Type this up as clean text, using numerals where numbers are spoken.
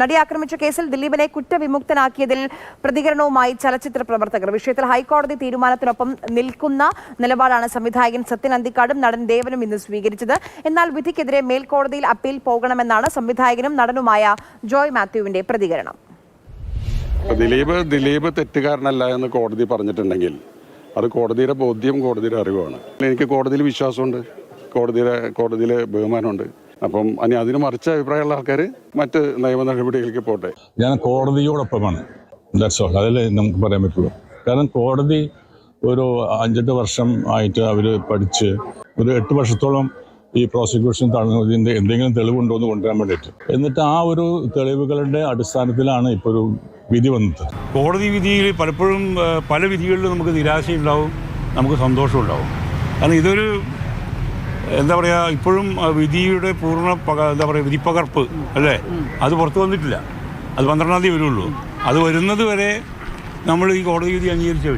നടിയെ ആക്രമിച്ച കേസിൽ ദിലീപിനെ കുറ്റവിമുക്തനാക്കിയതിൽ പ്രതികരണവുമായി ചലച്ചിത്ര പ്രവർത്തകർ. വിഷയത്തിൽ ഹൈക്കോടതി തീരുമാനത്തിനൊപ്പം നിൽക്കുന്ന നിലപാടാണ് സംവിധായകൻ സത്യൻ അന്തിക്കാടും നടൻ ദേവനും ഇന്ന് സ്വീകരിച്ചത്. എന്നാൽ വിധിക്കെതിരെ മേൽക്കോടതിയിൽ അപ്പീൽ പോകണമെന്നാണ് സംവിധായകനും നടനുമായ ജോയ് മാത്യുവിന്റെ പ്രതികരണം. ദിലീപ് തെറ്റുകാരനല്ല എന്ന് കോടതി പറഞ്ഞിട്ടുണ്ടെങ്കിൽ അത് കോടതിയുടെ ബോധ്യം, കോടതിയുടെ അറിവാണ്. എനിക്ക് കോടതിയിൽ വിശ്വാസമുണ്ട്, കോടതിയിലെ ബഹുമാനമുണ്ട്. അപ്പം അതിന് മറിച്ച അഭിപ്രായമുള്ള ആൾക്കാർ മറ്റ് നിയമ നടപടികളിലേക്ക് പോട്ടെ. ഞാൻ കോടതിയോടൊപ്പമാണ്. അതല്ലേ നമുക്ക് പറയാൻ പറ്റുള്ളൂ. കാരണം കോടതി ഒരു 5-8 വർഷം ആയിട്ട് അവർ പഠിച്ച് ഒരു 8 വർഷത്തോളം ഈ പ്രോസിക്യൂഷൻ തടഞ്ഞതിൻ്റെ എന്തെങ്കിലും തെളിവുണ്ടോ എന്ന് കൊണ്ടുവരാൻ വേണ്ടിയിട്ട്, എന്നിട്ട് ആ ഒരു തെളിവുകളുടെ അടിസ്ഥാനത്തിലാണ് ഇപ്പോൾ ഒരു വിധി വന്നത്. കോടതി വിധിയിൽ പലപ്പോഴും പല വിധികളിലും നമുക്ക് നിരാശയുണ്ടാവും, നമുക്ക് സന്തോഷമുണ്ടാവും. കാരണം ഇതൊരു എന്താ പറയുക, ഇപ്പോഴും വിധിയുടെ പൂർണ്ണ വിധിപ്പകർപ്പ് അല്ലേ, അത് പുറത്തു വന്നിട്ടില്ല. അത് 12-ാം തീയതി വരുള്ളൂ. അത് വരുന്നത് വരെ നമ്മൾ ഈ കോടതി വിധി അംഗീകരിച്ചു.